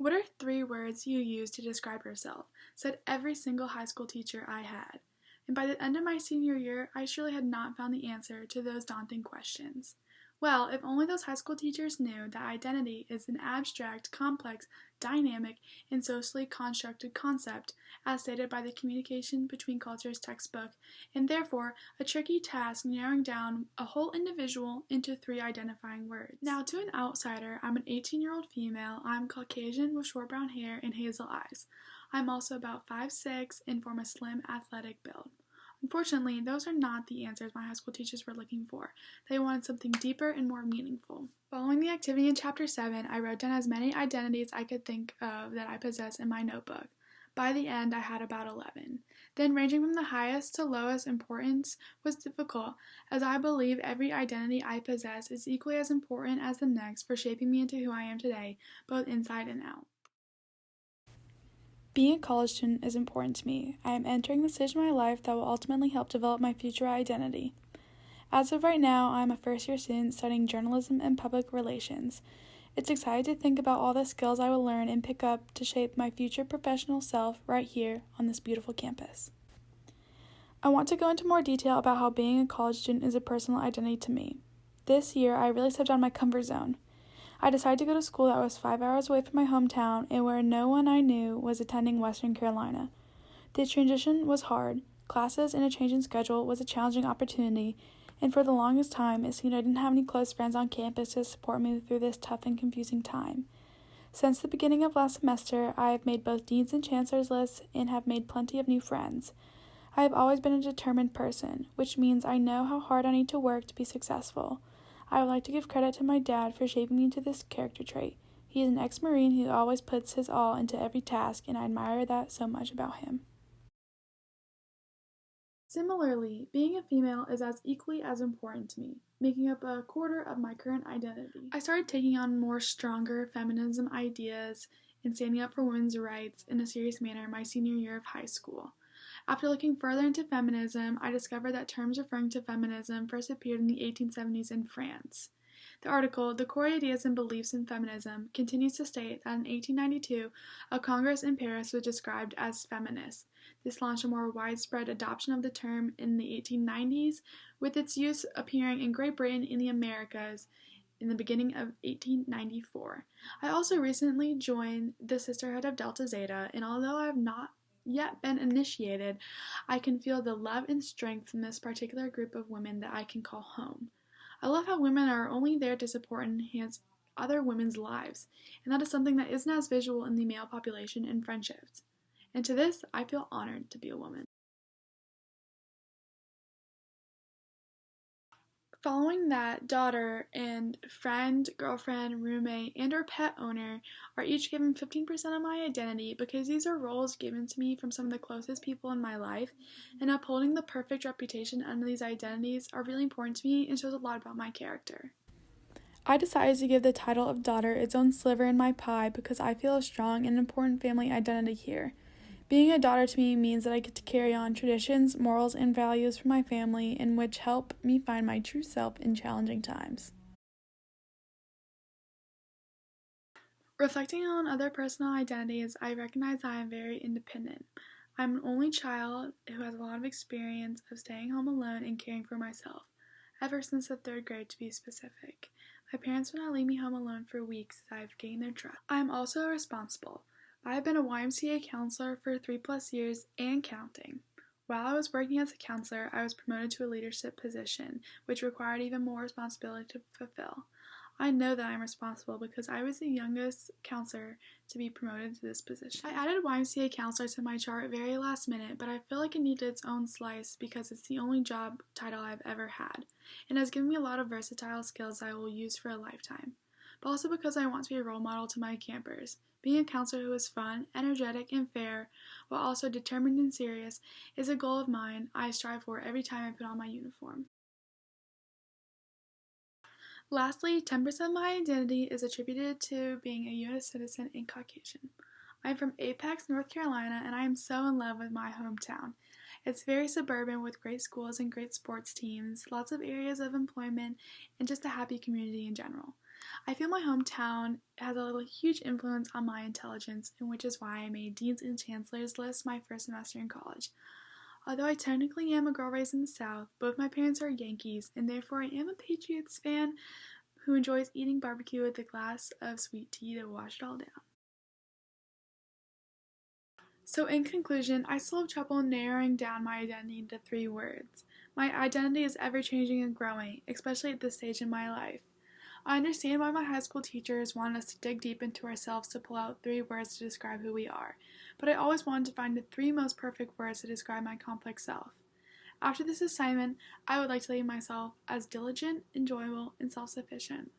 What are 3 words you use to describe yourself? Said every single high school teacher I had. And by the end of my senior year, I surely had not found the answer to those daunting questions. Well, if only those high school teachers knew that identity is an abstract, complex, dynamic, and socially constructed concept, as stated by the Communication Between Cultures textbook, and therefore a tricky task narrowing down a whole individual into 3 identifying words. Now, to an outsider, I'm an 18-year-old female. I'm Caucasian with short brown hair and hazel eyes. I'm also about 5'6" and form a slim, athletic build. Unfortunately, those are not the answers my high school teachers were looking for. They wanted something deeper and more meaningful. Following the activity in Chapter 7, I wrote down as many identities I could think of that I possess in my notebook. By the end, I had about 11. Then ranging from the highest to lowest importance was difficult, as I believe every identity I possess is equally as important as the next for shaping me into who I am today, both inside and out. Being a college student is important to me. I am entering the stage of my life that will ultimately help develop my future identity. As of right now, I am a first-year student studying journalism and public relations. It's exciting to think about all the skills I will learn and pick up to shape my future professional self right here on this beautiful campus. I want to go into more detail about how being a college student is a personal identity to me. This year, I really stepped out of my comfort zone. I decided to go to school that was 5 hours away from my hometown and where no one I knew was attending Western Carolina. The transition was hard. Classes and a change in schedule was a challenging opportunity, and for the longest time, it seemed I didn't have any close friends on campus to support me through this tough and confusing time. Since the beginning of last semester, I have made both dean's and chancellor's lists and have made plenty of new friends. I have always been a determined person, which means I know how hard I need to work to be successful. I would like to give credit to my dad for shaping me into this character trait. He is an ex-Marine who always puts his all into every task, and I admire that so much about him. Similarly, being a female is as equally as important to me, making up a quarter of my current identity. I started taking on more stronger feminism ideas and standing up for women's rights in a serious manner my senior year of high school. After looking further into feminism, I discovered that terms referring to feminism first appeared in the 1870s in France. The article, The Core Ideas and Beliefs in Feminism, continues to state that in 1892, a congress in Paris was described as feminist. This launched a more widespread adoption of the term in the 1890s, with its use appearing in Great Britain and the Americas in the beginning of 1894. I also recently joined the Sisterhood of Delta Zeta, and although I have not yet been initiated, I can feel the love and strength from this particular group of women that I can call home. I love how women are only there to support and enhance other women's lives, and that is something that isn't as visual in the male population in friendships. And to this, I feel honored to be a woman. Following that, daughter and friend, girlfriend, roommate, and or pet owner are each given 15% of my identity because these are roles given to me from some of the closest people in my life, and upholding the perfect reputation under these identities are really important to me and shows a lot about my character. I decided to give the title of daughter its own sliver in my pie because I feel a strong and important family identity here. Being a daughter to me means that I get to carry on traditions, morals, and values from my family, in which help me find my true self in challenging times. Reflecting on other personal identities, I recognize that I am very independent. I'm an only child who has a lot of experience of staying home alone and caring for myself, ever since the 3rd grade to be specific. My parents would not leave me home alone for weeks as I have gained their trust. I am also responsible. I have been a YMCA counselor for 3+ years and counting. While I was working as a counselor, I was promoted to a leadership position, which required even more responsibility to fulfill. I know that I am responsible because I was the youngest counselor to be promoted to this position. I added YMCA counselor to my chart very last minute, but I feel like it needed its own slice because it's the only job title I've ever had, and has given me a lot of versatile skills I will use for a lifetime. But also because I want to be a role model to my campers. Being a counselor who is fun, energetic, and fair, while also determined and serious, is a goal of mine I strive for every time I put on my uniform. Lastly, 10% of my identity is attributed to being a U.S. citizen and Caucasian. I'm from Apex, North Carolina, and I am so in love with my hometown. It's very suburban with great schools and great sports teams, lots of areas of employment, and just a happy community in general. I feel my hometown has a huge influence on my intelligence, and which is why I made Dean's and Chancellor's list my first semester in college. Although I technically am a girl raised in the South, both my parents are Yankees, and therefore I am a Patriots fan who enjoys eating barbecue with a glass of sweet tea to wash it all down. So in conclusion, I still have trouble narrowing down my identity into 3 words. My identity is ever changing and growing, especially at this stage in my life. I understand why my high school teachers want us to dig deep into ourselves to pull out 3 words to describe who we are, but I always wanted to find the 3 most perfect words to describe my complex self. After this assignment, I would like to label myself as diligent, enjoyable, and self-sufficient.